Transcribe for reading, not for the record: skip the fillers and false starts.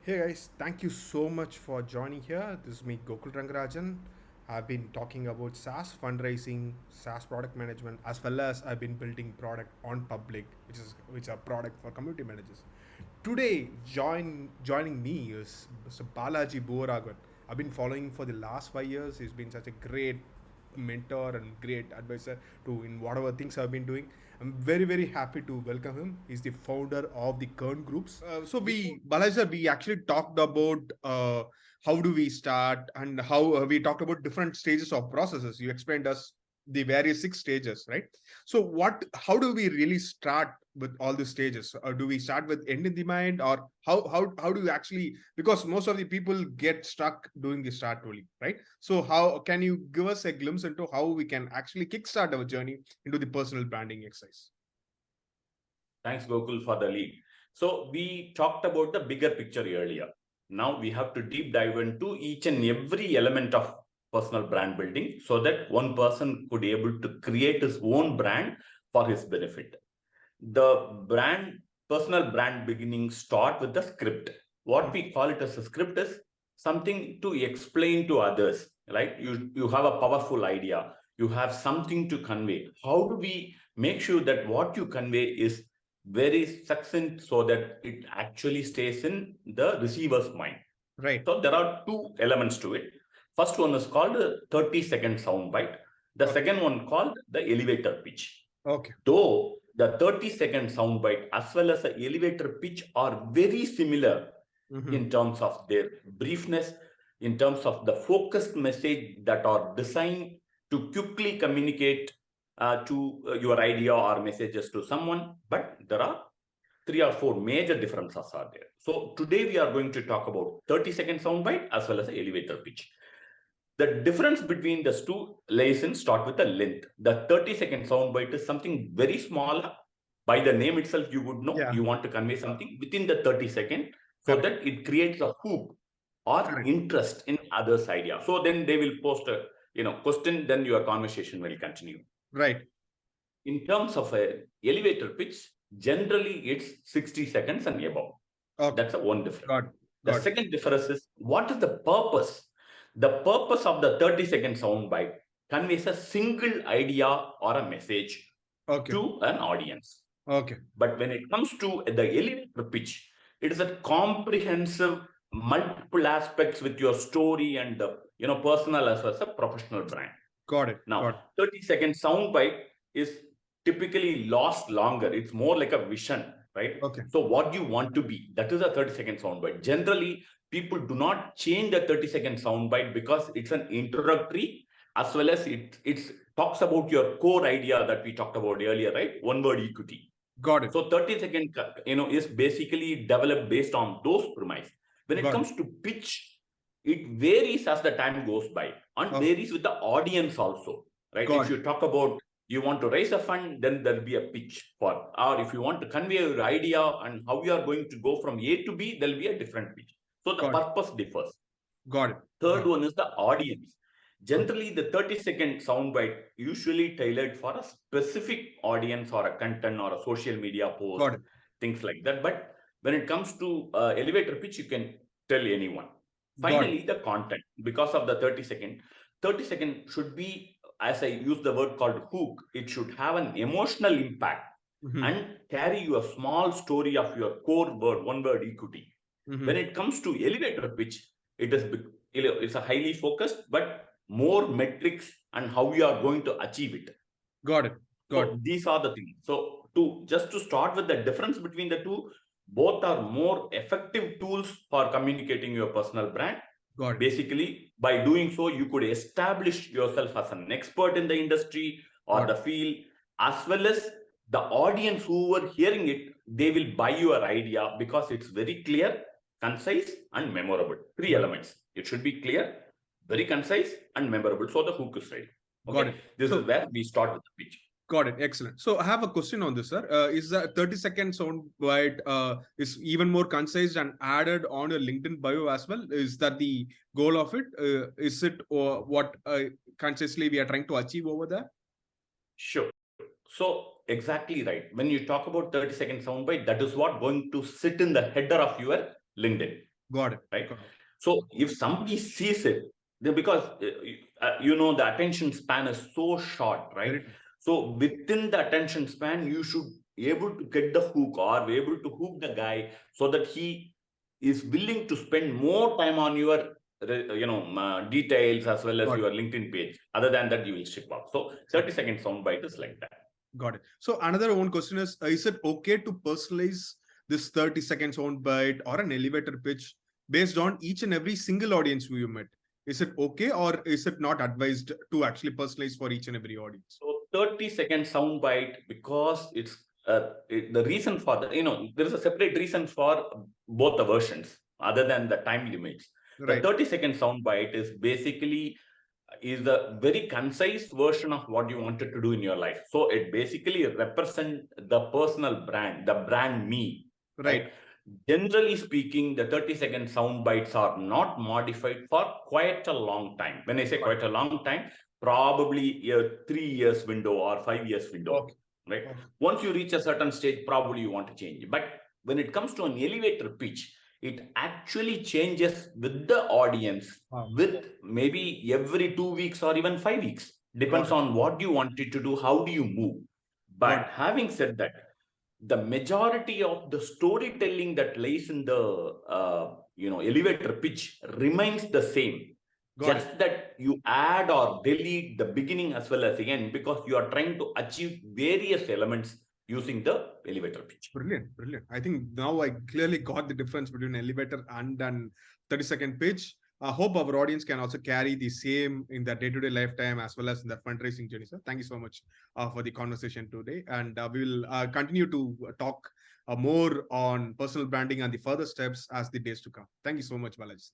Hey guys, thank you so much for joining here. This is me, Gokul Rangarajan. I've been talking about SaaS fundraising, SaaS product management, as well as I've been building product on public, which are product for community managers. Today, joining me is Mr. Balaji Bhoovarahanof. I've been following for the last 5 years. He's been such a great mentor and great advisor to in whatever things I've been doing. I'm very happy to welcome him. He's the founder of the Kern Groups. Balaji sir, we actually talked about how do we start and how we talked about different stages of processes. You explained us the various 6 stages, right? So how do we really start with all the stages? Or do we start with end in the mind, or how do you actually, because most of the people get stuck doing the start only, right? So how can you give us a glimpse into how we can actually kickstart our journey into the personal branding exercise? Thanks, Gokul, for the lead. So we talked about the bigger picture earlier. Now we have to deep dive into each and every element of personal brand building so that one person could be able to create his own brand for his benefit. The personal brand beginning start with the script. What we call it as a script is something to explain to others, right? You have a powerful idea, you have something to convey. How do we make sure that what you convey is very succinct so that it actually stays in the receiver's mind? Right. So there are two elements to it. First one is called a 30-second soundbite. The second one called the elevator pitch. Okay. Though the 30-second soundbite as well as the elevator pitch are very similar in terms of their briefness, in terms of the focused message that are designed to quickly communicate to your idea or messages to someone, but there are 3 or 4 major differences are there. So today we are going to talk about 30-second soundbite as well as the elevator pitch. The difference between these two lays in start with the length. The 30-second soundbite is something very small. By the name itself, you would know you want to convey something within the 30 seconds so that it creates a hook or interest in others' idea. So then they will post a question, then your conversation will continue. Right. In terms of a elevator pitch, generally it's 60 seconds and above. Okay. That's one difference. Got it. The second difference is what is the purpose? The purpose of the 30-second soundbite conveys a single idea or a message to an audience. Okay. But when it comes to the elevator pitch, it is a comprehensive, multiple aspects with your story and personal as well as a professional brand. Got it. Now, 30-second soundbite is typically lost longer. It's more like a vision, right? Okay. So what you want to be, that is a 30-second soundbite. Generally, people do not change the 30-second soundbite because it's an introductory as well as it talks about your core idea that we talked about earlier, right? One word equity. Got it. So 30-second, is basically developed based on those premise. When it comes to pitch, it varies as the time goes by and varies with the audience also, right? If you talk about you want to raise a fund, then there'll be a pitch for, or if you want to convey your idea and how you are going to go from A to B, there'll be a different pitch. So the purpose differs. Got it. Third one is the audience. Generally, the 30-second soundbite usually tailored for a specific audience or a content or a social media post, things like that. But when it comes to elevator pitch, you can tell anyone. Finally, the content, because of the 30-second should be, as I use the word called hook, it should have an emotional impact and carry you a small story of your core word, one word equity. When it comes to elevator pitch, it's a highly focused, but more metrics and how we are going to achieve it. Got it. So these are the things. So to start with the difference between the two, both are more effective tools for communicating your personal brand. Basically, by doing so, you could establish yourself as an expert in the industry or the field, as well as the audience who were hearing it, they will buy your idea because it's very clear, concise, and memorable. 3 elements. It should be clear, very concise, and memorable. So the hook is ready. Okay? This is where we start with the pitch. Got it. Excellent. So I have a question on this, sir. Is the 30-second soundbite is even more concise and added on your LinkedIn bio as well? Is that the goal of it? Is it what concisely we are trying to achieve over there? Sure. So exactly right. When you talk about 30-second soundbite, that is what going to sit in the header of your LinkedIn. Got it. right? Got it. So if somebody sees it, because the attention span is so short, right? Very true. So within the attention span, you should be able to get the hook or be able to hook the guy so that he is willing to spend more time on your details as well as Got it. your LinkedIn page. Other than that, you will ship off. So 30-second soundbite is like that. Got it. So another one question is it okay to personalize this 30-second soundbite or an elevator pitch based on each and every single audience you met? Is it okay, or is it not advised to actually personalize for each and every audience? So 30-second soundbite, because it's the reason for there is a separate reason for both the versions other than the time limits. Right. The 30-second soundbite is basically a very concise version of what you wanted to do in your life. So it basically represents the personal brand, the brand me, right? Generally speaking, the 30-second sound bites are not modified for quite a long time. When I say quite a long time, probably a 3 years window or 5 years window, Okay. right? Okay. Once you reach a certain stage, probably you want to change. But when it comes to an elevator pitch, it actually changes with the audience. Wow. With maybe every 2 weeks or even 5 weeks. Depends on what you wanted to do, how do you move. But having said that, the majority of the storytelling that lays in the elevator pitch remains the same. Just that you add or delete the beginning as well as the end, because you are trying to achieve various elements using the elevator pitch. Brilliant, brilliant. I think now I clearly got the difference between elevator and an 30-second pitch. I hope our audience can also carry the same in their day-to-day lifetime as well as in their fundraising journey. Sir, thank you so much for the conversation today. And we will continue to talk more on personal branding and the further steps as the days to come. Thank you so much, Balaji.